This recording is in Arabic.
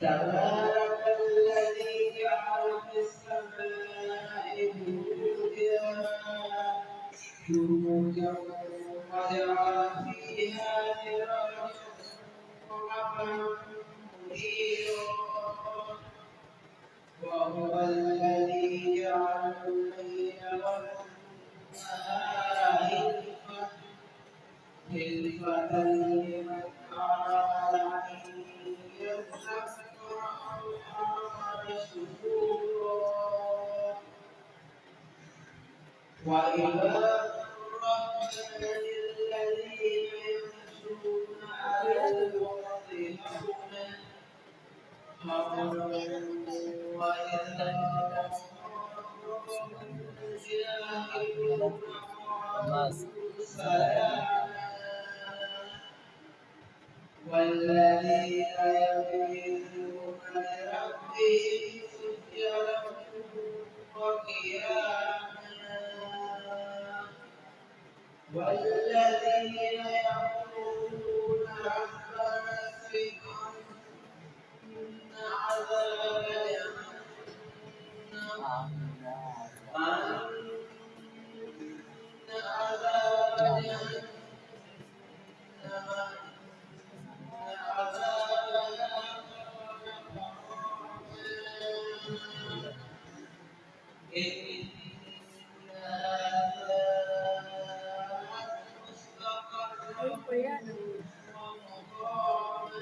تبارك الذي جعل في السماء بروجا وجعل فيها سراجا منيرا وهو الذي جعل الليل والنهار خلفة لمن أراد أن يذكر أو أراد شكورا وعباد الرحمن الذين يمشون على الأرض هونا وإذا جاهلون والذين يبيتون لربهم سجدا وقياما والذين يقولون ربنا اصرف عنا عذاب جهنم إن هذا مستقر ومقاما